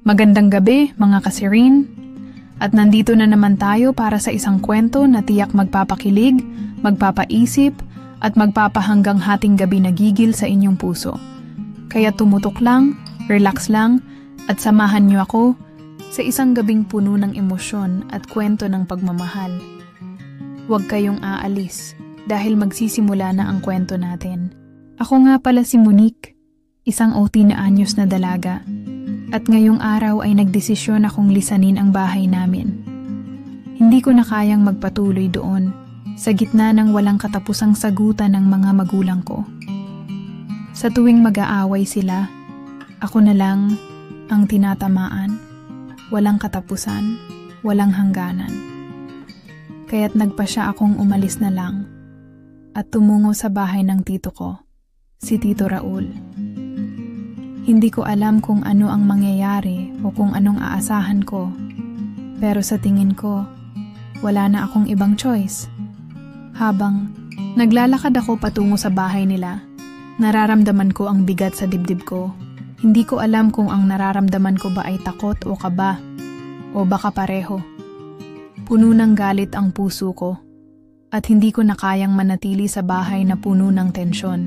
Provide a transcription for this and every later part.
Magandang gabi, mga kasirin. At nandito na naman tayo para sa isang kwento na tiyak magpapakilig, magpapaisip, at magpapahanggang hating gabi na gigil sa inyong puso. Kaya tumutok lang, relax lang, at samahan niyo ako sa isang gabing puno ng emosyon at kwento ng pagmamahal. Huwag kayong aalis dahil magsisimula na ang kwento natin. Ako nga pala si Monique, isang OT na anyos na dalaga. At ngayong araw ay nagdesisyon akong lisanin ang bahay namin. Hindi ko na kayang magpatuloy doon, sa gitna ng walang katapusang sagutan ng mga magulang ko. Sa tuwing mag-aaway sila, ako na lang ang tinatamaan, walang katapusan, walang hangganan. Kaya't nagpasya akong umalis na lang at tumungo sa bahay ng tito ko, si Tito Raul. Hindi ko alam kung ano ang mangyayari o kung anong aasahan ko. Pero sa tingin ko, wala na akong ibang choice. Habang naglalakad ako patungo sa bahay nila, nararamdaman ko ang bigat sa dibdib ko. Hindi ko alam kung ang nararamdaman ko ba ay takot o kaba, o baka pareho. Puno ng galit ang puso ko, at hindi ko na kayang manatili sa bahay na puno ng tensyon.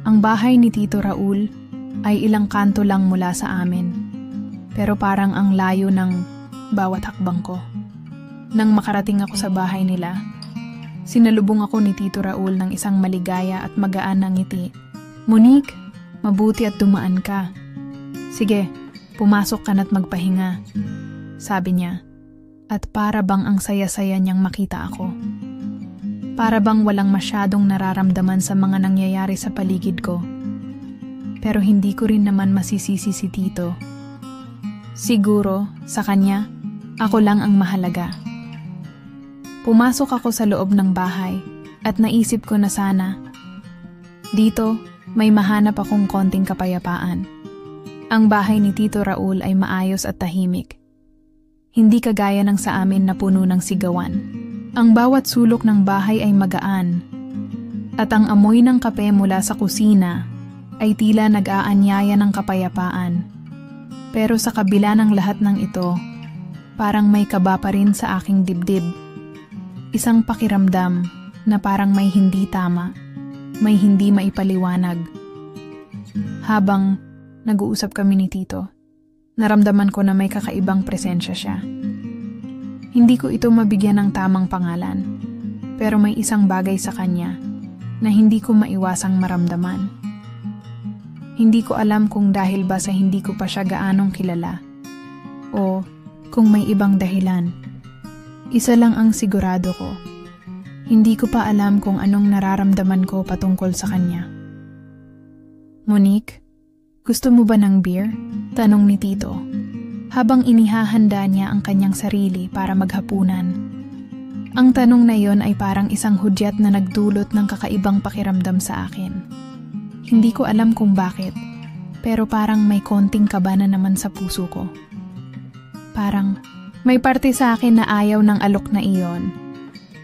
Ang bahay ni Tito Raul ay ilang kanto lang mula sa amin, pero parang ang layo ng bawat hakbang ko. Nang makarating ako sa bahay nila, sinalubong ako ni Tito Raul ng isang maligaya at magaan na ngiti. "Monique, mabuti at dumaan ka. Sige, pumasok ka na't magpahinga," sabi niya. At para bang ang saya-saya niyang makita ako. Para bang walang masyadong nararamdaman sa mga nangyayari sa paligid ko. Pero hindi ko rin naman masisisi si Tito. Siguro, sa kanya, ako lang ang mahalaga. Pumasok ako sa loob ng bahay at naisip ko na sana, dito may mahanap akong konting kapayapaan. Ang bahay ni Tito Raul ay maayos at tahimik. Hindi kagaya ng sa amin na puno ng sigawan. Ang bawat sulok ng bahay ay magaan. At ang amoy ng kape mula sa kusina ay tila nag-aanyaya ng kapayapaan. Pero sa kabila ng lahat ng ito, parang may kaba pa rin sa aking dibdib. Isang pakiramdam na parang may hindi tama, may hindi maipaliwanag. Habang nag-uusap kami ni Tito, naramdaman ko na may kakaibang presensya siya. Hindi ko ito mabigyan ng tamang pangalan, pero may isang bagay sa kanya na hindi ko maiwasang maramdaman. Hindi ko alam kung dahil ba sa hindi ko pa siya gaanong kilala o kung may ibang dahilan. Isa lang ang sigurado ko. Hindi ko pa alam kung anong nararamdaman ko patungkol sa kanya. "Monique, gusto mo ba ng beer?" tanong ni Tito, habang inihahanda niya ang kanyang sarili para maghapunan. Ang tanong na yon ay parang isang hudyat na nagdulot ng kakaibang pakiramdam sa akin. Hindi ko alam kung bakit, pero parang may konting kaba na naman sa puso ko. Parang may parte sa akin na ayaw ng alok na iyon.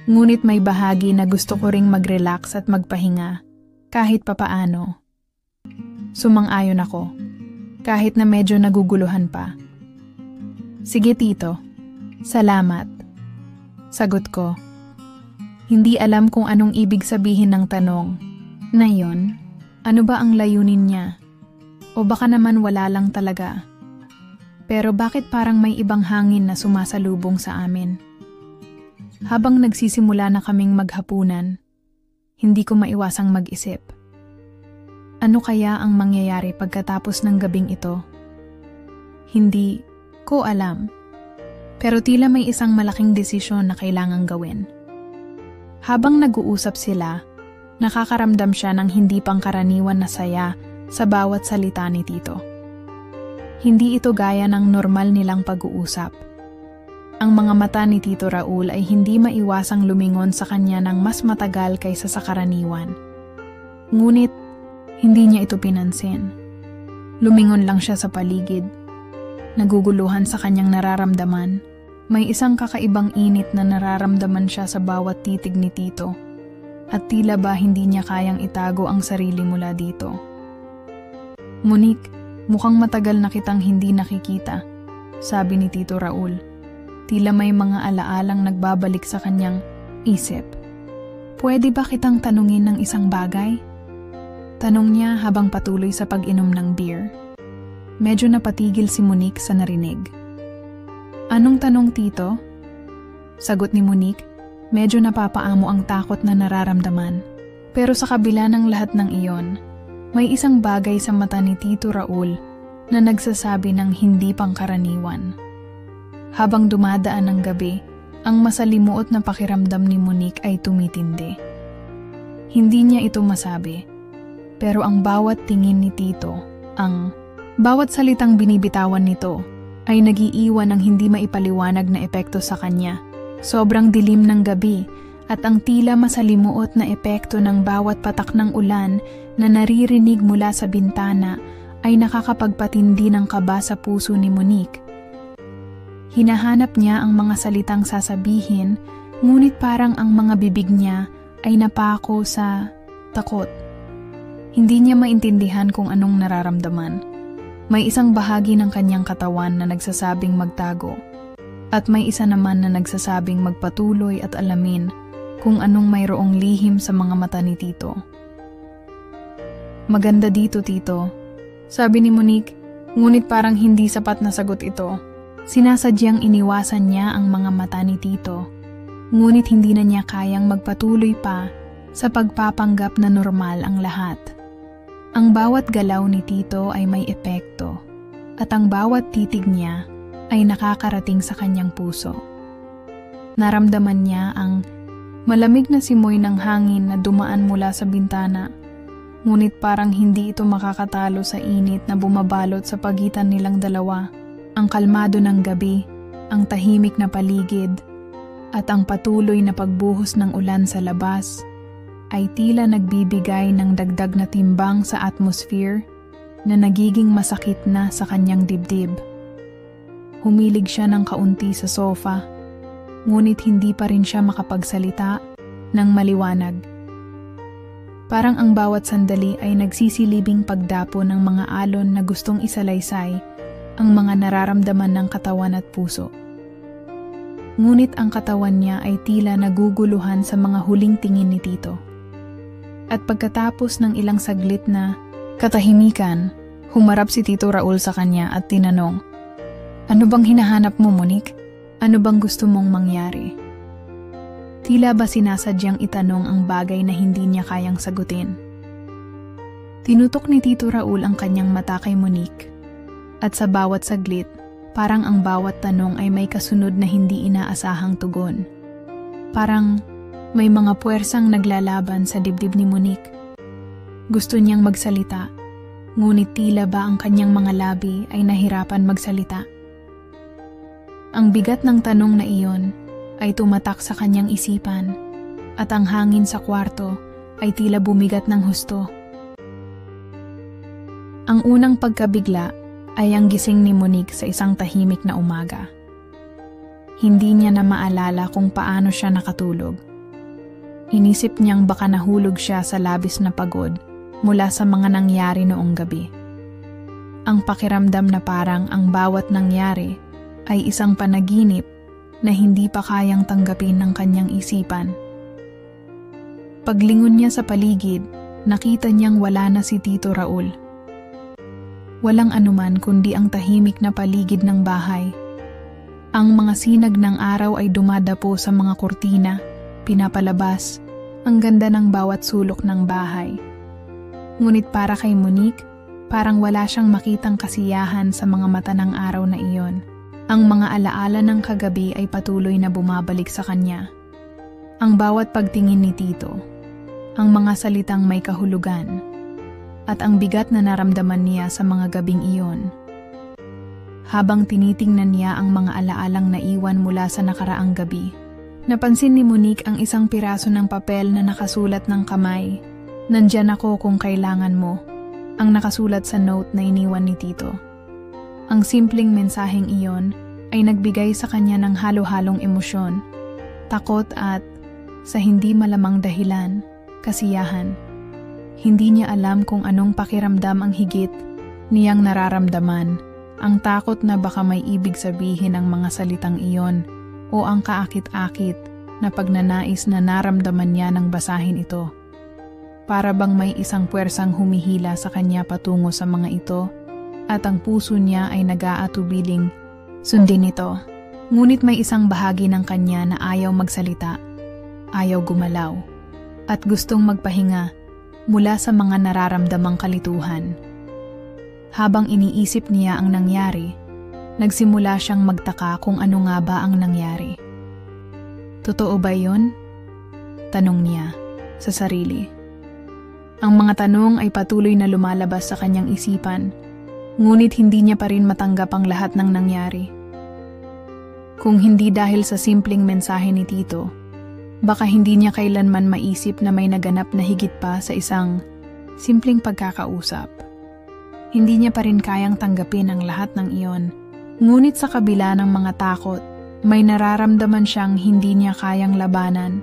Ngunit may bahagi na gusto ko ring mag-relax at magpahinga, kahit papaano. Sumang-ayon ako, kahit na medyo naguguluhan pa. "Sige Tito, salamat," sagot ko. Hindi alam kung anong ibig sabihin ng tanong na yon. Ano ba ang layunin niya? O baka naman wala lang talaga. Pero bakit parang may ibang hangin na sumasalubong sa amin? Habang nagsisimula na kaming maghapunan, hindi ko maiwasang mag-isip. Ano kaya ang mangyayari pagkatapos ng gabing ito? Hindi ko alam. Pero tila may isang malaking desisyon na kailangang gawin. Habang nag-uusap sila, nakakaramdam siya ng hindi pangkaraniwan na saya sa bawat salita ni Tito. Hindi ito gaya ng normal nilang pag-uusap. Ang mga mata ni Tito Raul ay hindi maiwasang lumingon sa kanya ng mas matagal kaysa sa karaniwan. Ngunit, hindi niya ito pinansin. Lumingon lang siya sa paligid. Naguguluhan sa kanyang nararamdaman. May isang kakaibang init na nararamdaman siya sa bawat titig ni Tito. At tila ba hindi niya kayang itago ang sarili mula dito. "Monique, Mukhang matagal na kitang hindi nakikita, sabi ni Tito Raul. Tila may mga alaalang nagbabalik sa kanyang isip. Pwede ba kitang tanungin ng isang bagay? Tanong niya habang patuloy sa pag-inom ng beer. Medyo napatigil si Monique sa narinig. Anong tanong, Tito? Sagot ni Monique, medyo napapaamo ang takot na nararamdaman. Pero sa kabila ng lahat ng iyon, may isang bagay sa mata ni Tito Raul na nagsasabi ng hindi pangkaraniwan. Habang dumadaan ang gabi, ang masalimuot na pakiramdam ni Monique ay tumitindi. Hindi niya ito masabi, pero ang bawat tingin ni Tito, ang bawat salitang binibitawan nito, ay nagiiwan ng hindi maipaliwanag na epekto sa kanya. Sobrang dilim ng gabi at ang tila masalimuot na epekto ng bawat patak ng ulan na naririnig mula sa bintana ay nakakapagpatindi ng kaba sa puso ni Monique. Hinahanap niya ang mga salitang sasabihin, ngunit parang ang mga bibig niya ay napako sa takot. Hindi niya maintindihan kung anong nararamdaman. May isang bahagi ng kanyang katawan na nagsasabing magtago, at may isa naman na nagsasabing magpatuloy at alamin kung anong mayroong lihim sa mga mata ni Tito. Maganda dito, Tito, sabi ni Monique, ngunit parang hindi sapat na sagot ito. Sinasadyang iniwasan niya ang mga mata ni Tito, ngunit hindi na niya kayang magpatuloy pa sa pagpapanggap na normal ang lahat. Ang bawat galaw ni Tito ay may epekto, at ang bawat titig niya ay nakakarating sa kanyang puso. Naramdaman niya ang malamig na simoy ng hangin na dumaan mula sa bintana, ngunit parang hindi ito makakatalo sa init na bumabalot sa pagitan nilang dalawa. Ang kalmado ng gabi, ang tahimik na paligid, at ang patuloy na pagbuhos ng ulan sa labas ay tila nagbibigay ng dagdag na timbang sa atmosphere na nagiging masakit na sa kanyang dibdib. Humilig siya ng kaunti sa sofa, ngunit hindi pa rin siya makapagsalita ng maliwanag. Parang ang bawat sandali ay nagsisilibing pagdapo ng mga alon na gustong isalaysay ang mga nararamdaman ng katawan at puso. Ngunit ang katawan niya ay tila naguguluhan sa mga huling tingin ni Tito. At pagkatapos ng ilang saglit na katahimikan, humarap si Tito Raul sa kanya at tinanong, "Ano bang hinahanap mo, Monique? Ano bang gusto mong mangyari?" Tila ba sinasadyang itanong ang bagay na hindi niya kayang sagutin. Tinutok ni Tito Raul ang kanyang mata kay Monique, at sa bawat saglit, parang ang bawat tanong ay may kasunod na hindi inaasahang tugon. Parang may mga puwersang naglalaban sa dibdib ni Monique. Gusto niyang magsalita, ngunit tila ba ang kanyang mga labi ay nahirapan magsalita. Ang bigat ng tanong na iyon ay tumatak sa kanyang isipan, at ang hangin sa kwarto ay tila bumigat ng husto. Ang unang pagkabigla ay ang gising ni Monique sa isang tahimik na umaga. Hindi niya na maalala kung paano siya nakatulog. Inisip niyang baka nahulog siya sa labis na pagod mula sa mga nangyari noong gabi. Ang pakiramdam na parang ang bawat nangyari ay isang panaginip na hindi pa kayang tanggapin ng kanyang isipan. Paglingon niya sa paligid, nakita niyang wala na si Tito Raul. Walang anuman kundi ang tahimik na paligid ng bahay. Ang mga sinag ng araw ay dumadapo sa mga kurtina, pinapalabas ang ganda ng bawat sulok ng bahay. Ngunit para kay Monique, parang wala siyang makitang kasiyahan sa mga mata ng araw na iyon. Ang mga alaala ng kagabi ay patuloy na bumabalik sa kanya. Ang bawat pagtingin ni Tito, ang mga salitang may kahulugan, at ang bigat na naramdaman niya sa mga gabing iyon. Habang tinitingnan niya ang mga alaalang naiwan mula sa nakaraang gabi, napansin ni Monique ang isang piraso ng papel na nakasulat ng kamay. "Nandyan ako kung kailangan mo," ang nakasulat sa note na iniwan ni Tito. Ang simpleng mensaheng iyon ay nagbigay sa kanya ng halo-halong emosyon, takot at, sa hindi malamang dahilan, kasiyahan. Hindi niya alam kung anong pakiramdam ang higit niyang nararamdaman ang takot na baka may ibig sabihin ang mga salitang iyon o ang kaakit-akit na pagnanais na naramdaman niya nang basahin ito. Para bang may isang puwersang humihila sa kanya patungo sa mga ito at ang puso niya ay nag-aatubiling sundin ito. Ngunit may isang bahagi ng kanya na ayaw magsalita, ayaw gumalaw, at gustong magpahinga mula sa mga nararamdamang kalituhan. Habang iniisip niya ang nangyari, nagsimula siyang magtaka kung ano nga ba ang nangyari. Totoo ba yun? Tanong niya sa sarili. Ang mga tanong ay patuloy na lumalabas sa kanyang isipan, ngunit hindi niya pa rin matanggap ang lahat ng nangyari. Kung hindi dahil sa simpleng mensahe ni Tito, baka hindi niya kailanman maisip na may naganap na higit pa sa isang simpleng pagkakausap. Hindi niya pa rin kayang tanggapin ang lahat ng iyon. Ngunit sa kabila ng mga takot, may nararamdaman siyang hindi niya kayang labanan.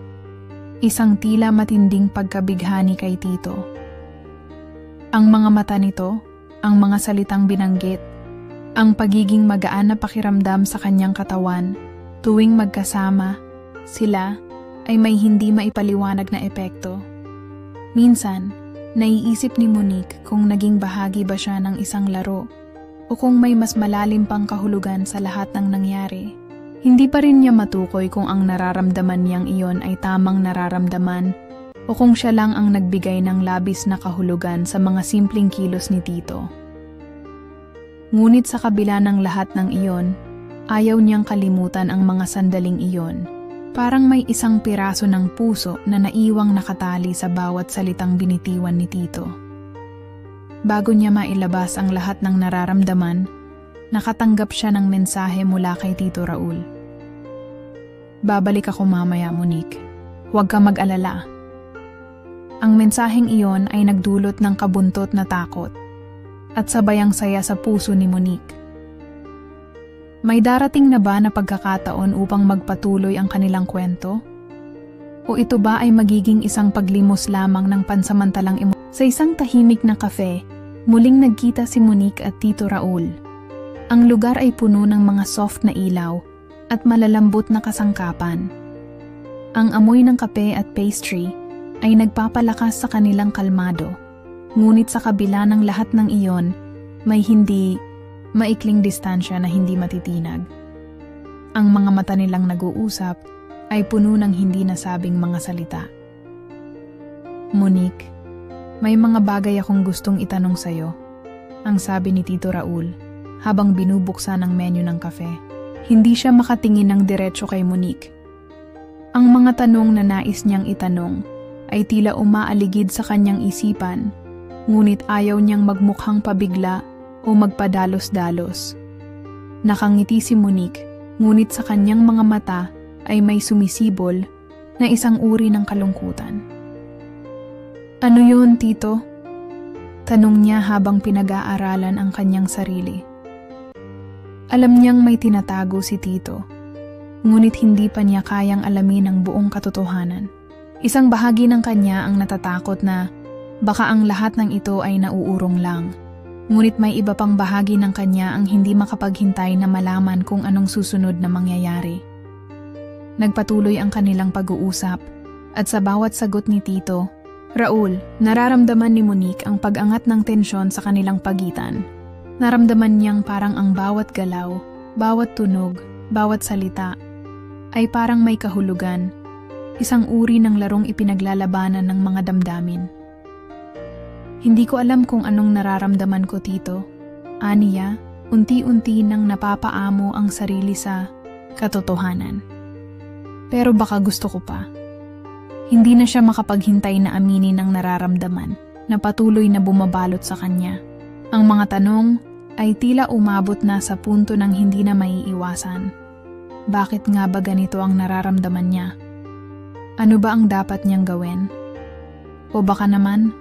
Isang tila matinding pagkabighani kay Tito. Ang mga mata nito, ang mga salitang binanggit, ang pagiging magaan na pakiramdam sa kanyang katawan, tuwing magkasama, sila ay may hindi maipaliwanag na epekto. Minsan, naiisip ni Monique kung naging bahagi ba siya ng isang laro o kung may mas malalim pang kahulugan sa lahat ng nangyari. Hindi pa rin niya matukoy kung ang nararamdaman niyang iyon ay tamang nararamdaman o kung siya lang ang nagbigay ng labis na kahulugan sa mga simpleng kilos ni Tito. Ngunit sa kabila ng lahat ng iyon, ayaw niyang kalimutan ang mga sandaling iyon. Parang may isang piraso ng puso na naiwang nakatali sa bawat salitang binitiwan ni Tito. Bago niya mailabas ang lahat ng nararamdaman, nakatanggap siya ng mensahe mula kay Tito Raul. Babalik ako mamaya, Monique. Huwag ka mag-alala. Ang mensaheng iyon ay nagdulot ng kabuntot na takot at sabayang saya sa puso ni Monique. May darating na ba na pagkakataon upang magpatuloy ang kanilang kwento? O ito ba ay magiging isang paglimos lamang ng pansamantalang Sa isang tahimik na kafe, muling nagkita si Monique at Tito Raul. Ang lugar ay puno ng mga soft na ilaw at malalambot na kasangkapan. Ang amoy ng kape at pastry ay nagpapalakas sa kanilang kalmado. Ngunit sa kabila ng lahat ng iyon, may hindi maikling distansya na hindi matitinag. Ang mga mata nilang nag-uusap ay puno ng hindi nasabing mga salita. Monique, may mga bagay akong gustong itanong sa'yo, ang sabi ni Tito Raul habang binubuksan ang menu ng kafe. Hindi siya makatingin ng diretso kay Monique. Ang mga tanong na nais niyang itanong ay tila umaaligid sa kanyang isipan, ngunit ayaw niyang magmukhang pabigla o magpadalos-dalos. Nakangiti si Monique, ngunit sa kanyang mga mata ay may sumisibol na isang uri ng kalungkutan. Ano yun, Tito? Tanong niya habang pinag-aaralan ang kanyang sarili. Alam niyang may tinatago si Tito, ngunit hindi pa niya kayang alamin ang buong katotohanan. Isang bahagi ng kanya ang natatakot na baka ang lahat ng ito ay nauurong lang. Ngunit may iba pang bahagi ng kanya ang hindi makapaghintay na malaman kung anong susunod na mangyayari. Nagpatuloy ang kanilang pag-uusap at sa bawat sagot ni Tito Raul, nararamdaman ni Monique ang pag-angat ng tensyon sa kanilang pagitan. Naramdaman niyang parang ang bawat galaw, bawat tunog, bawat salita ay parang may kahulugan, isang uri ng larong ipinaglalabanan ng mga damdamin. Hindi ko alam kung anong nararamdaman ko, Tito. Aniya, unti-unti nang napapaamo ang sarili sa katotohanan. Pero baka gusto ko pa. Hindi na siya makapaghintay na aminin ang nararamdaman na patuloy na bumabalot sa kanya. Ang mga tanong ay tila umabot na sa punto ng hindi na maiiwasan. Bakit nga ba ganito ang nararamdaman niya? Ano ba ang dapat niyang gawin? O baka naman,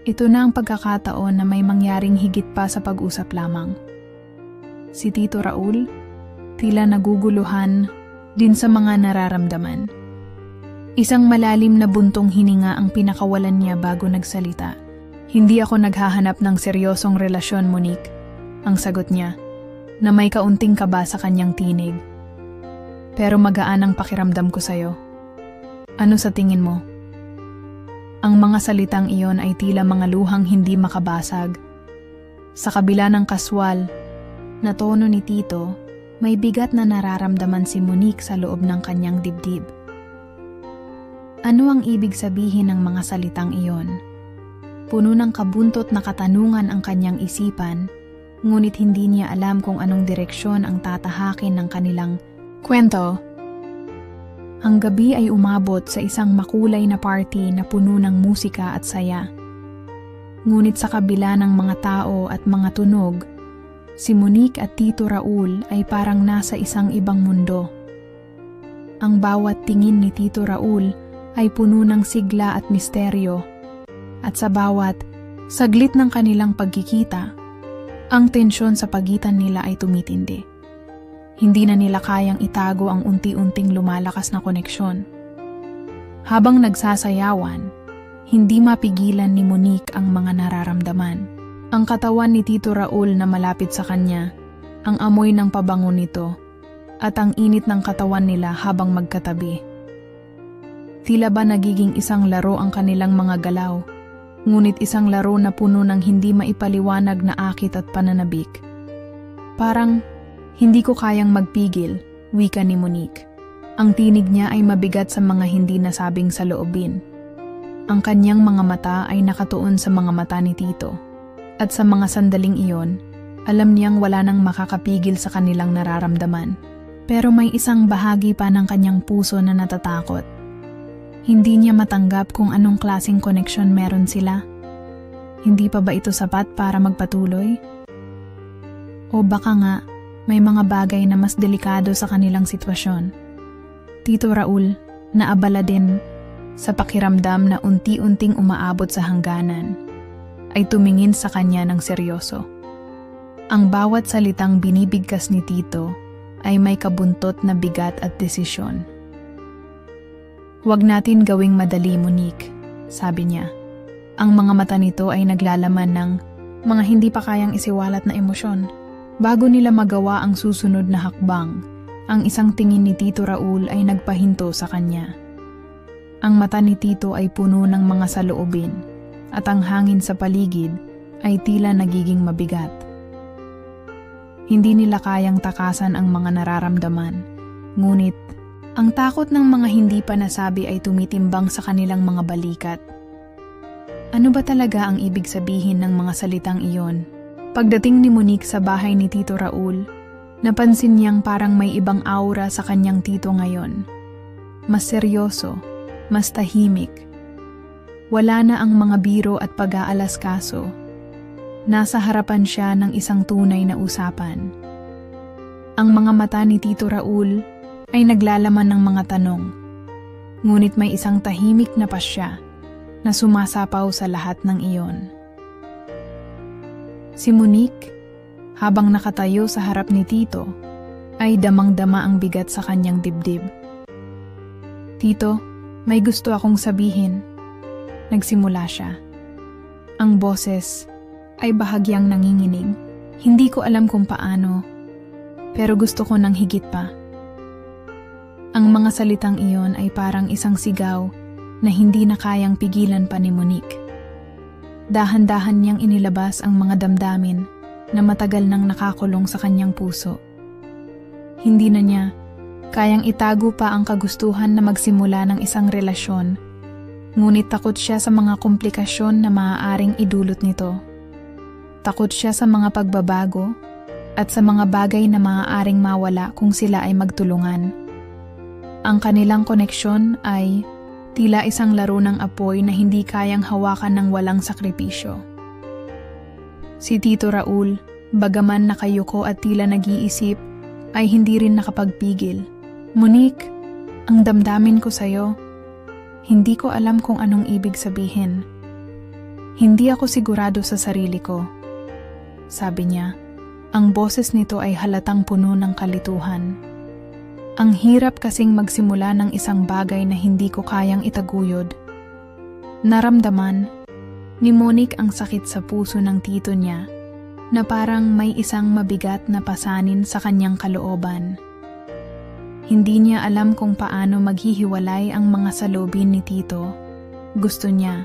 ito na ang pagkakataon na may mangyaring higit pa sa pag-usap lamang. Si Tito Raul, tila naguguluhan din sa mga nararamdaman. Isang malalim na buntong hininga ang pinakawalan niya bago nagsalita. Hindi ako naghahanap ng seryosong relasyon, Monique. Ang sagot niya, na may kaunting kaba sa kanyang tinig. Pero magaan ang pakiramdam ko sa'yo. Ano sa tingin mo? Ang mga salitang iyon ay tila mga luhang hindi makabasag. Sa kabila ng kaswal na tono ni Tito, may bigat na nararamdaman si Monique sa loob ng kanyang dibdib. Ano ang ibig sabihin ng mga salitang iyon? Puno ng kabuntot na katanungan ang kanyang isipan, ngunit hindi niya alam kung anong direksyon ang tatahakin ng kanilang kwento. Ang gabi ay umabot sa isang makulay na party na puno ng musika at saya. Ngunit sa kabila ng mga tao at mga tunog, si Monique at Tito Raul ay parang nasa isang ibang mundo. Ang bawat tingin ni Tito Raul ay puno ng sigla at misteryo, at sa bawat saglit ng kanilang pagkikita, ang tensyon sa pagitan nila ay tumitindi. Hindi na nila kayang itago ang unti-unting lumalakas na koneksyon. Habang nagsasayawan, hindi mapigilan ni Monique ang mga nararamdaman. Ang katawan ni Tito Raul na malapit sa kanya, ang amoy ng pabango nito, at ang init ng katawan nila habang magkatabi. Tila ba nagiging isang laro ang kanilang mga galaw, ngunit isang laro na puno ng hindi maipaliwanag na akit at pananabik. Parang, hindi ko kayang magpigil, wika ni Monique. Ang tinig niya ay mabigat sa mga hindi nasabing saloobin. Ang kanyang mga mata ay nakatuon sa mga mata ni Tito. At sa mga sandaling iyon, alam niyang wala nang makakapigil sa kanilang nararamdaman. Pero may isang bahagi pa ng kanyang puso na natatakot. Hindi niya matanggap kung anong klaseng koneksyon meron sila. Hindi pa ba ito sapat para magpatuloy? O baka nga, may mga bagay na mas delikado sa kanilang sitwasyon. Tito Raul, naabala din sa pakiramdam na unti-unting umaabot sa hangganan, ay tumingin sa kanya ng seryoso. Ang bawat salitang binibigkas ni Tito ay may kabuntot na bigat at desisyon. "Huwag natin gawing madali, Monique," sabi niya. Ang mga mata nito ay naglalaman ng mga hindi pa kayang isiwalat na emosyon. Bago nila magawa ang susunod na hakbang, ang isang tingin ni Tito Raul ay nagpahinto sa kanya. Ang mata ni Tito ay puno ng mga saloobin, at ang hangin sa paligid ay tila nagiging mabigat. Hindi nila kayang takasan ang mga nararamdaman, ngunit ang takot ng mga hindi pa nasabi ay tumitimbang sa kanilang mga balikat. Ano ba talaga ang ibig sabihin ng mga salitang iyon? Pagdating ni Monique sa bahay ni Tito Raul, napansin niyang parang may ibang aura sa kanyang tito ngayon. Mas seryoso, mas tahimik. Wala na ang mga biro at pag-aalasikaso. Nasa harapan siya ng isang tunay na usapan. Ang mga mata ni Tito Raul ay naglalaman ng mga tanong. Ngunit may isang tahimik na pasya na sumasapaw sa lahat ng iyon. Si Monique, habang nakatayo sa harap ni Tito, ay damang-dama ang bigat sa kanyang dibdib. "Tito, may gusto akong sabihin." Nagsimula siya. Ang boses ay bahagyang nanginginig. Hindi ko alam kung paano, pero gusto ko ng higit pa. Ang mga salitang iyon ay parang isang sigaw na hindi na kayang pigilan pa ni Monique. Dahan-dahan niyang inilabas ang mga damdamin na matagal nang nakakulong sa kanyang puso. Hindi na niya kayang itago pa ang kagustuhan na magsimula ng isang relasyon, ngunit takot siya sa mga komplikasyon na maaaring idulot nito. Takot siya sa mga pagbabago at sa mga bagay na maaaring mawala kung sila ay magtulungan. Ang kanilang koneksyon ay tila isang laro ng apoy na hindi kayang hawakan ng walang sakripisyo. Si Tito Raul, bagaman nakayuko at tila nag-iisip, ay hindi rin nakapagpigil. "Monique, ang damdamin ko sa'yo, hindi ko alam kung anong ibig sabihin. Hindi ako sigurado sa sarili ko," sabi niya. Ang boses nito ay halatang puno ng kalituhan. Ang hirap kasing magsimula ng isang bagay na hindi ko kayang itaguyod. Naramdaman, Ni Monique ang sakit sa puso ng tito niya na parang may isang mabigat na pasanin sa kanyang kalooban. Hindi niya alam kung paano maghihiwalay ang mga salubin ni tito. Gusto niya,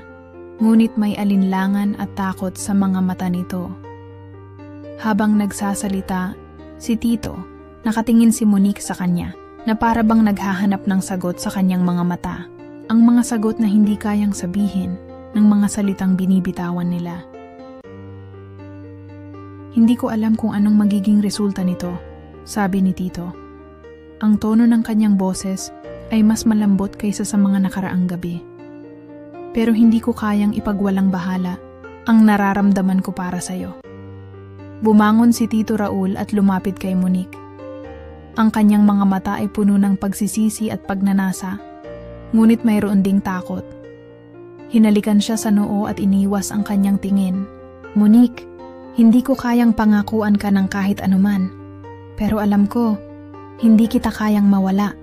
ngunit may alinlangan at takot sa mga mata nito. Habang nagsasalita, si tito, nakatingin si Monique sa kanya na para bang naghahanap ng sagot sa kanyang mga mata. Ang mga sagot na hindi kayang sabihin ng mga salitang binibitawan nila. Hindi ko alam kung anong magiging resulta nito, sabi ni tito. Ang tono ng kanyang boses ay mas malambot kaysa sa mga nakaraang gabi. Pero hindi ko kayang ipagwalang bahala ang nararamdaman ko para sa'yo. Bumangon si Tito Raul at lumapit kay Monique. Ang kanyang mga mata ay puno ng pagsisisi at pagnanasa, ngunit mayroon ding takot. Hinalikan siya sa noo at iniwas ang kanyang tingin. Monique, hindi ko kayang pangakuan ka ng kahit anuman. Pero alam ko, hindi kita kayang mawala.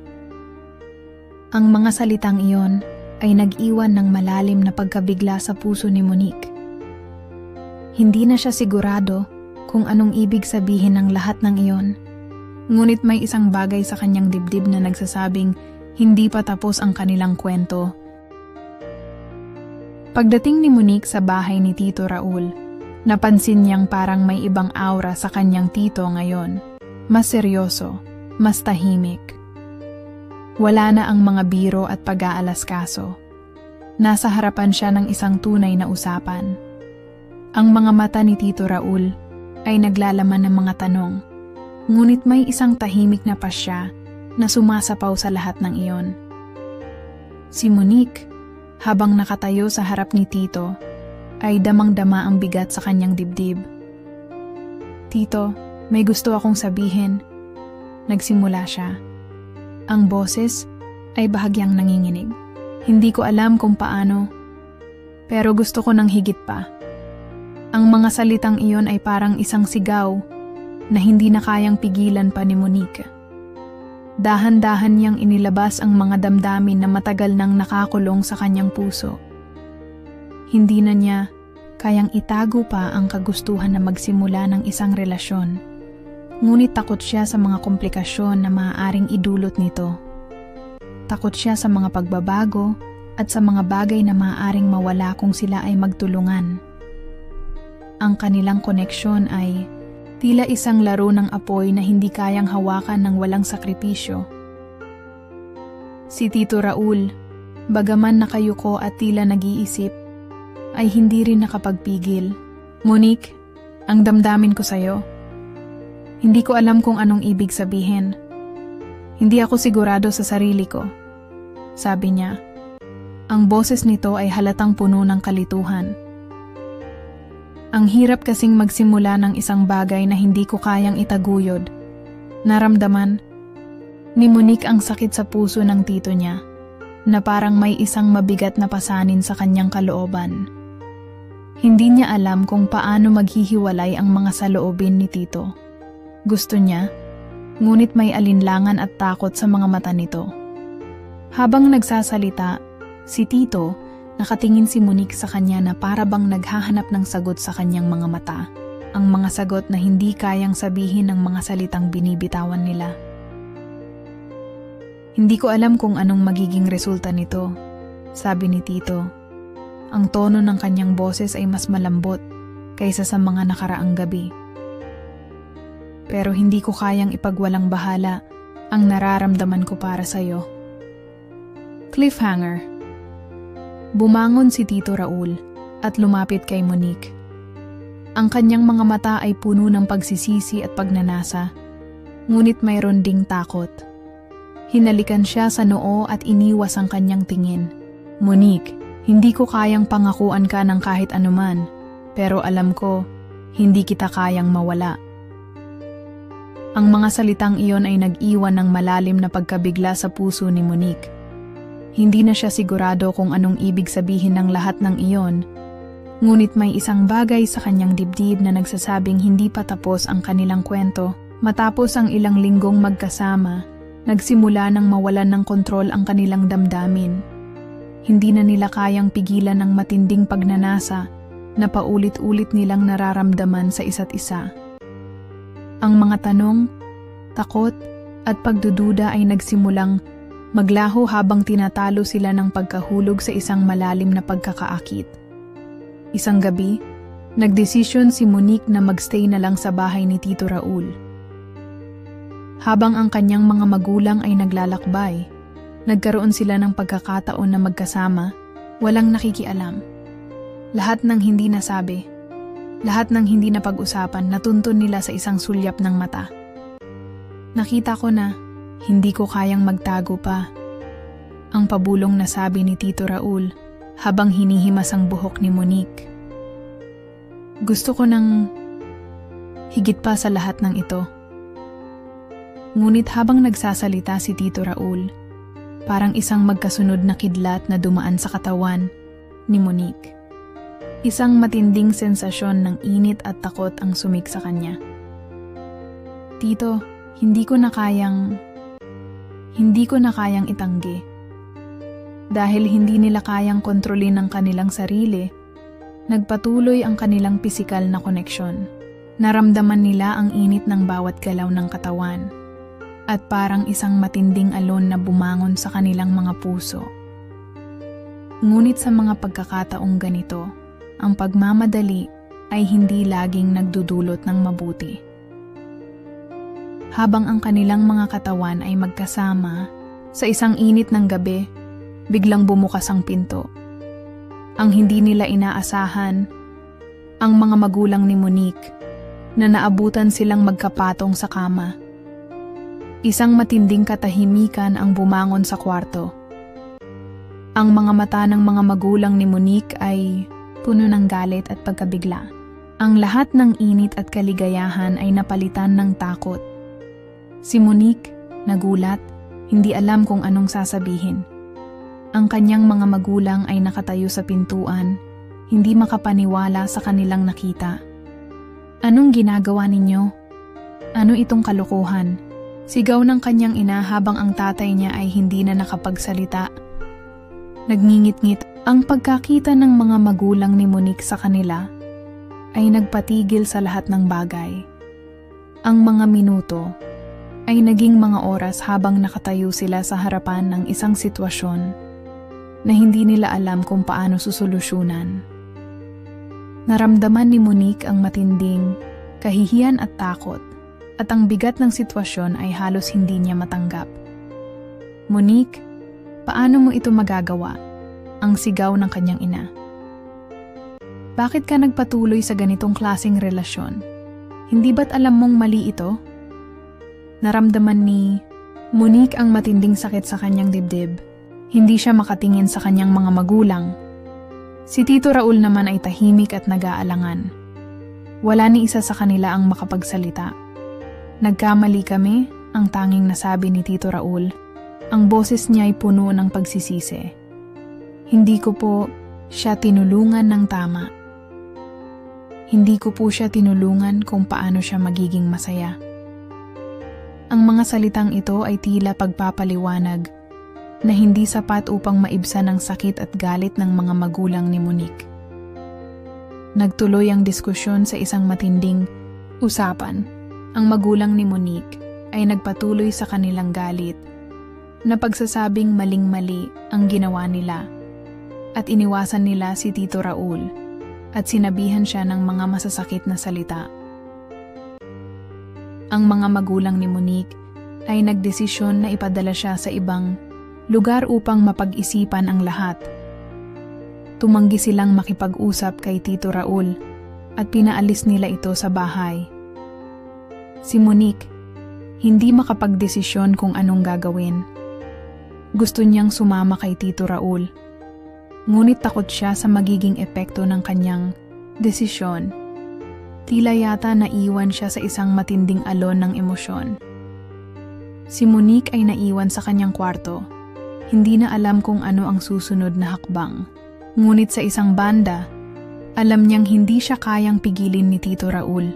Ang mga salitang iyon ay nag-iwan ng malalim na pagkabigla sa puso ni Monique. Hindi na siya sigurado kung anong ibig sabihin ng lahat ng iyon. Ngunit may isang bagay sa kanyang dibdib na nagsasabing hindi pa tapos ang kanilang kwento. Pagdating ni Monique sa bahay ni Tito Raul, napansin niyang parang may ibang aura sa kanyang tito ngayon. Mas seryoso, mas tahimik. Wala na ang mga biro at pag-aalasikaso. Nasa harapan siya ng isang tunay na usapan. Ang mga mata ni Tito Raul ay naglalaman ng mga tanong, ngunit may isang tahimik na pasya na sumasapaw sa lahat ng iyon. Si Monique, habang nakatayo sa harap ni Tito, ay damang-dama ang bigat sa kanyang dibdib. Tito, may gusto akong sabihin. Nagsimula siya. Ang boses ay bahagyang nanginginig. Hindi ko alam kung paano, pero gusto ko ng higit pa. Ang mga salitang iyon ay parang isang sigaw na hindi na kayang pigilan pa ni Monique. Dahan-dahan niyang inilabas ang mga damdamin na matagal nang nakakulong sa kanyang puso. Hindi na niya kayang itago pa ang kagustuhan na magsimula ng isang relasyon. Ngunit takot siya sa mga komplikasyon na maaaring idulot nito. Takot siya sa mga pagbabago at sa mga bagay na maaaring mawala kung sila ay magtulungan. Ang kanilang koneksyon ay tila isang laro ng apoy na hindi kayang hawakan ng walang sakripisyo. Si Tito Raul, bagaman nakayuko at tila nag-iisip, ay hindi rin nakapagpigil. Monique, ang damdamin ko sa'yo. Hindi ko alam kung anong ibig sabihin. Hindi ako sigurado sa sarili ko, sabi niya. Ang boses nito ay halatang puno ng kalituhan. Ang hirap kasing magsimula ng isang bagay na hindi ko kayang itaguyod. Naramdaman ni Monique ang sakit sa puso ng tito niya, na parang may isang mabigat na pasanin sa kanyang kalooban. Hindi niya alam kung paano maghihiwalay ang mga saloobin ni tito. Gusto niya, ngunit may alinlangan at takot sa mga mata nito. Habang nagsasalita, si tito, nakatingin si Monique sa kanya na para bang naghahanap ng sagot sa kanyang mga mata. Ang mga sagot na hindi kayang sabihin ng mga salitang binibitawan nila. Hindi ko alam kung anong magiging resulta nito, sabi ni Tito. Ang tono ng kanyang boses ay mas malambot kaysa sa mga nakaraang gabi. Pero hindi ko kayang ipagwalang bahala ang nararamdaman ko para sa'yo. Cliffhanger. Bumangon si Tito Raul at lumapit kay Monique. Ang kanyang mga mata ay puno ng pagsisisi at pagnanasa, ngunit mayroon ding takot. Hinalikan siya sa noo at iniwas ang kanyang tingin. Monique, hindi ko kayang pangakuan ka ng kahit anuman, pero alam ko, hindi kita kayang mawala. Ang mga salitang iyon ay nag-iwan ng malalim na pagkabigla sa puso ni Monique. Hindi na siya sigurado kung anong ibig sabihin ng lahat ng iyon, ngunit may isang bagay sa kanyang dibdib na nagsasabing hindi pa tapos ang kanilang kwento. Matapos ang ilang linggong magkasama, nagsimula ng mawalan ng kontrol ang kanilang damdamin. Hindi na nila kayang pigilan ng matinding pagnanasa na paulit-ulit nilang nararamdaman sa isa't isa. Ang mga tanong, takot at pagdududa ay nagsimulang maglaho habang tinatalo sila ng pagkahulog sa isang malalim na pagkakaakit. Isang gabi, nagdesisyon si Monique na magstay na lang sa bahay ni Tito Raul. Habang ang kanyang mga magulang ay naglalakbay, nagkaroon sila ng pagkakataon na magkasama, walang nakikialam. Lahat ng hindi nasabi, lahat ng hindi napag-usapan natuntun nila sa isang sulyap ng mata. Nakita ko na hindi ko kayang magtago pa. Ang pabulong na sabi ni Tito Raul habang hinihimas ang buhok ni Monique. Gusto ko ng higit pa sa lahat ng ito. Ngunit habang nagsasalita si Tito Raul, parang isang magkasunod na kidlat na dumaan sa katawan ni Monique. Isang matinding sensasyon ng init at takot ang sumik sa kanya. Tito, hindi ko na kayang itanggi. Dahil hindi nila kayang kontrolin ang kanilang sarili, nagpatuloy ang kanilang pisikal na koneksyon. Naramdaman nila ang init ng bawat galaw ng katawan. At parang isang matinding alon na bumangon sa kanilang mga puso. Ngunit sa mga pagkakataong ganito, ang pagmamadali ay hindi laging nagdudulot ng mabuti. Habang ang kanilang mga katawan ay magkasama, sa isang init ng gabi, biglang bumukas ang pinto. Ang hindi nila inaasahan, ang mga magulang ni Monique, na naabutan silang magkapatong sa kama. Isang matinding katahimikan ang bumangon sa kwarto. Ang mga mata ng mga magulang ni Monique ay puno ng galit at pagkabigla. Ang lahat ng init at kaligayahan ay napalitan ng takot. Si Monique, nagulat, hindi alam kung anong sasabihin. Ang kanyang mga magulang ay nakatayo sa pintuan, hindi makapaniwala sa kanilang nakita. Anong ginagawa ninyo? Ano itong kalokohan? Sigaw ng kanyang ina habang ang tatay niya ay hindi na nakapagsalita. Nagngingit-ngit ang pagkakita ng mga magulang ni Monique sa kanila ay nagpatigil sa lahat ng bagay. Ang mga minuto ay naging mga oras habang nakatayo sila sa harapan ng isang sitwasyon na hindi nila alam kung paano susolusyunan. Naramdaman ni Monique ang matinding kahihiyan at takot. At ang bigat ng sitwasyon ay halos hindi niya matanggap. Monique, paano mo ito magagawa? Ang sigaw ng kanyang ina. Bakit ka nagpatuloy sa ganitong klaseng relasyon? Hindi ba't alam mong mali ito? Naramdaman ni Monique ang matinding sakit sa kanyang dibdib. Hindi siya makatingin sa kanyang mga magulang. Si Tito Raul naman ay tahimik at nag-aalangan. Wala ni isa sa kanila ang makapagsalita. Nagkamali kami, ang tanging nasabi ni Tito Raul. Ang boses niya ay puno ng pagsisisi. Hindi ko po siya tinulungan ng tama. Hindi ko po siya tinulungan kung paano siya magiging masaya. Ang mga salitang ito ay tila pagpapaliwanag na hindi sapat upang maibsan ang sakit at galit ng mga magulang ni Monique. Nagtuloy ang diskusyon sa isang matinding usapan. Ang magulang ni Monique ay nagpatuloy sa kanilang galit na pagsasabing maling-mali ang ginawa nila at iniwasan nila si Tito Raul at sinabihan siya ng mga masasakit na salita. Ang mga magulang ni Monique ay nagdesisyon na ipadala siya sa ibang lugar upang mapag-isipan ang lahat. Tumanggi silang makipag-usap kay Tito Raul at pinaalis nila ito sa bahay. Si Monique, hindi makapagdesisyon kung anong gagawin. Gusto niyang sumama kay Tito Raul. Ngunit takot siya sa magiging epekto ng kanyang desisyon. Tila yata naiwan siya sa isang matinding alon ng emosyon. Si Monique ay naiwan sa kanyang kwarto. Hindi na alam kung ano ang susunod na hakbang. Ngunit sa isang banda, alam niyang hindi siya kayang pigilin ni Tito Raul.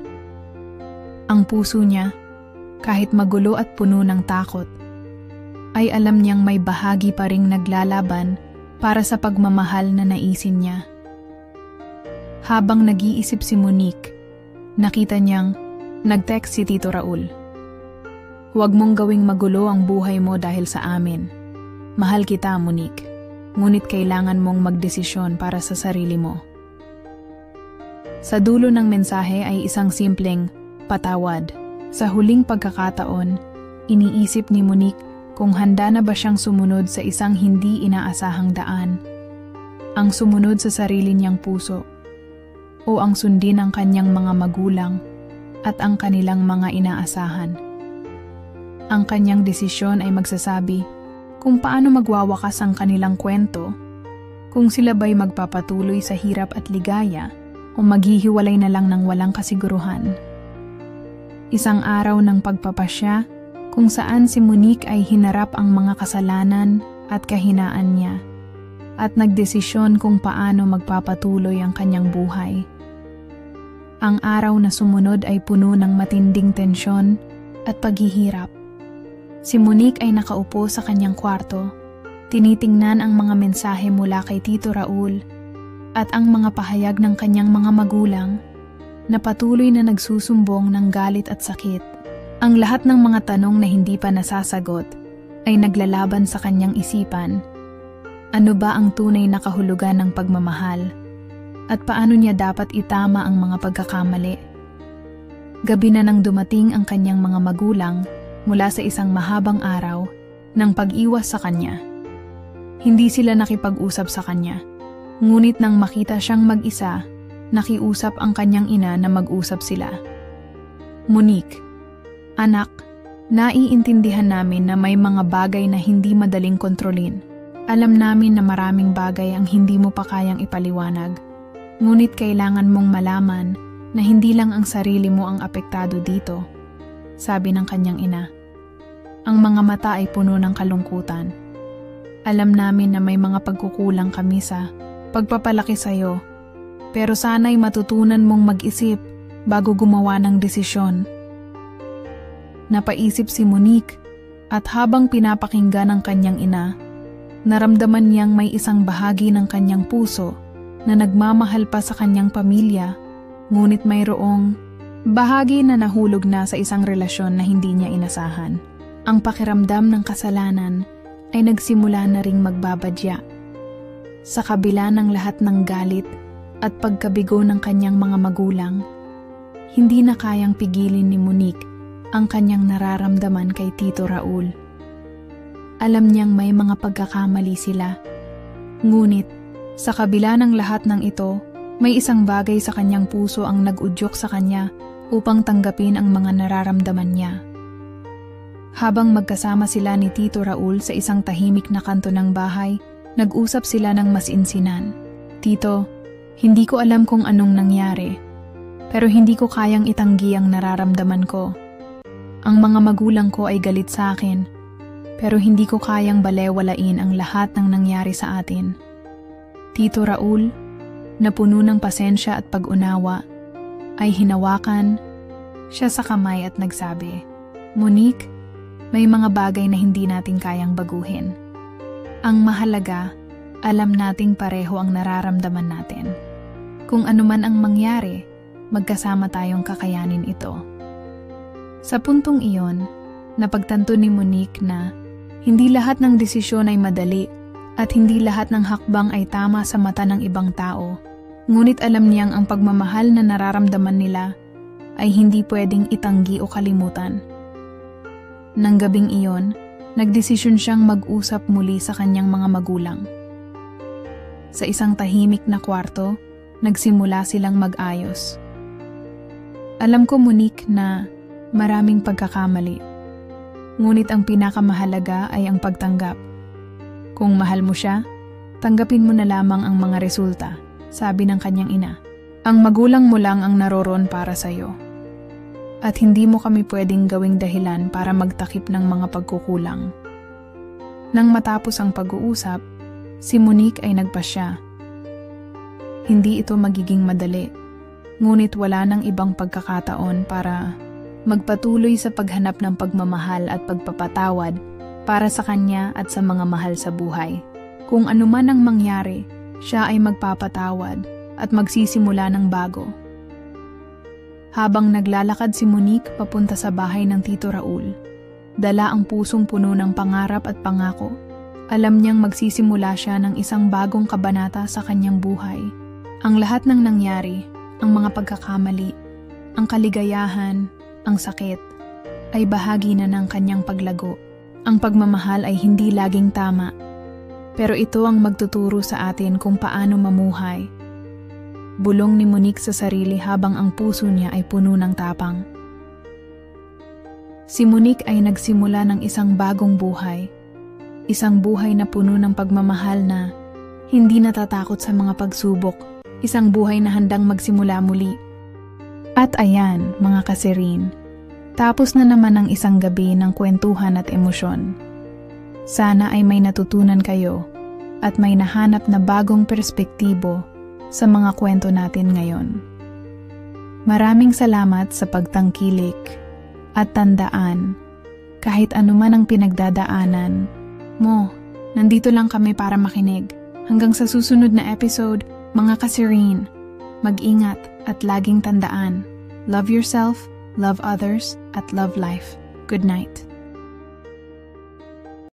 Ang puso niya, kahit magulo at puno ng takot, ay alam niyang may bahagi pa ring naglalaban para sa pagmamahal na naisin niya. Habang nag-iisip si Monique, nakita niyang nag-text si Tito Raul. "Huwag mong gawing magulo ang buhay mo dahil sa amin. Mahal kita, Monique. Ngunit kailangan mong magdesisyon para sa sarili mo." Sa dulo ng mensahe ay isang simpleng patawad. Sa huling pagkakataon, iniisip ni Monique kung handa na ba siyang sumunod sa isang hindi inaasahang daan. Ang sumunod sa sarili niyang puso, o ang sundin ang kanyang mga magulang at ang kanilang mga inaasahan. Ang kanyang desisyon ay magsasabi kung paano magwawakas ang kanilang kwento, kung sila ba'y magpapatuloy sa hirap at ligaya o maghihiwalay na lang ng walang kasiguruhan. Isang araw ng pagpapasya kung saan si Monique ay hinarap ang mga kasalanan at kahinaan niya at nagdesisyon kung paano magpapatuloy ang kanyang buhay. Ang araw na sumunod ay puno ng matinding tensyon at paghihirap. Si Monique ay nakaupo sa kanyang kwarto, tinitingnan ang mga mensahe mula kay Tito Raul at ang mga pahayag ng kanyang mga magulang na patuloy na nagsusumbong ng galit at sakit. Ang lahat ng mga tanong na hindi pa nasasagot ay naglalaban sa kanyang isipan. Ano ba ang tunay na kahulugan ng pagmamahal? At paano niya dapat itama ang mga pagkakamali? Gabi na nang dumating ang kanyang mga magulang mula sa isang mahabang araw ng pag-iwas sa kanya. Hindi sila nakipag-usap sa kanya, ngunit nang makita siyang mag-isa, nakiusap ang kanyang ina na mag-usap sila. "Monique, anak, naiintindihan namin na may mga bagay na hindi madaling kontrolin. Alam namin na maraming bagay ang hindi mo pa kayang ipaliwanag. Ngunit kailangan mong malaman na hindi lang ang sarili mo ang apektado dito," sabi ng kanyang ina. Ang mga mata ay puno ng kalungkutan. "Alam namin na may mga pagkukulang kami sa pagpapalaki sa'yo, pero sana'y matutunan mong mag-isip bago gumawa ng desisyon." Napaisip si Monique at habang pinapakinggan ng kanyang ina, naramdaman niyang may isang bahagi ng kanyang puso na nagmamahal pa sa kanyang pamilya, ngunit mayroong bahagi na nahulog na sa isang relasyon na hindi niya inasahan. Ang pakiramdam ng kasalanan ay nagsimula na ring magbabadya. Sa kabila ng lahat ng galit at pagkabigo ng kanyang mga magulang, hindi na kayang pigilin ni Monique ang kanyang nararamdaman kay Tito Raul. Alam niyang may mga pagkakamali sila, ngunit sa kabila ng lahat ng ito, may isang bagay sa kanyang puso ang nag-udyok sa kanya upang tanggapin ang mga nararamdaman niya. Habang magkasama sila ni Tito Raul sa isang tahimik na kanto ng bahay, nag-usap sila ng masinsinan. "Tito, hindi ko alam kung anong nangyari, pero hindi ko kayang itanggi ang nararamdaman ko. Ang mga magulang ko ay galit sa akin, pero hindi ko kayang balewalain ang lahat ng nangyari sa atin." Tito Raul, na puno ng pasensya at pag-unawa, ay hinawakan siya sa kamay at nagsabi, "Monique, may mga bagay na hindi natin kayang baguhin. Ang mahalaga, alam nating pareho ang nararamdaman natin. Kung anuman ang mangyari, magkasama tayong kakayanin ito." Sa puntong iyon, napagtanto ni Monique na hindi lahat ng desisyon ay madali at hindi lahat ng hakbang ay tama sa mata ng ibang tao. Ngunit alam niyang ang pagmamahal na nararamdaman nila ay hindi pwedeng itanggi o kalimutan. Nang gabing iyon, nagdesisyon siyang mag-usap muli sa kanyang mga magulang. Sa isang tahimik na kwarto, nagsimula silang mag-ayos. "Alam ko, Monique, na maraming pagkakamali. Ngunit ang pinakamahalaga ay ang pagtanggap. Kung mahal mo siya, tanggapin mo na lamang ang mga resulta," sabi ng kanyang ina. "Ang magulang mo lang ang naroroon para sa'yo. At hindi mo kami pwedeng gawing dahilan para magtakip ng mga pagkukulang." Nang matapos ang pag-uusap, si Monique ay nagpasya. Hindi ito magiging madali, ngunit wala nang ibang pagkakataon para magpatuloy sa paghanap ng pagmamahal at pagpapatawad para sa kanya at sa mga mahal sa buhay. Kung anuman ang mangyari, siya ay magpapatawad at magsisimula ng bago. Habang naglalakad si Monique papunta sa bahay ng Tito Raul, dala ang pusong puno ng pangarap at pangako. Alam niyang magsisimula siya ng isang bagong kabanata sa kanyang buhay. Ang lahat ng nangyari, ang mga pagkakamali, ang kaligayahan, ang sakit, ay bahagi na ng kanyang paglago. Ang pagmamahal ay hindi laging tama, pero ito ang magtuturo sa atin kung paano mamuhay. Bulong ni Monique sa sarili habang ang puso niya ay puno ng tapang. Si Monique ay nagsimula ng isang bagong buhay. Isang buhay na puno ng pagmamahal na hindi natatakot sa mga pagsubok. Isang buhay na handang magsimula muli. At ayan, mga kasirin, tapos na naman ang isang gabi ng kwentuhan at emosyon. Sana ay may natutunan kayo at may nahanap na bagong perspektibo sa mga kwento natin ngayon. Maraming salamat sa pagtangkilik at tandaan, kahit anuman ang pinagdadaanan mo, nandito lang kami para makinig. Hanggang sa susunod na episode, mga kasirin, mag-ingat at laging tandaan, love yourself, love others, at love life. Good night.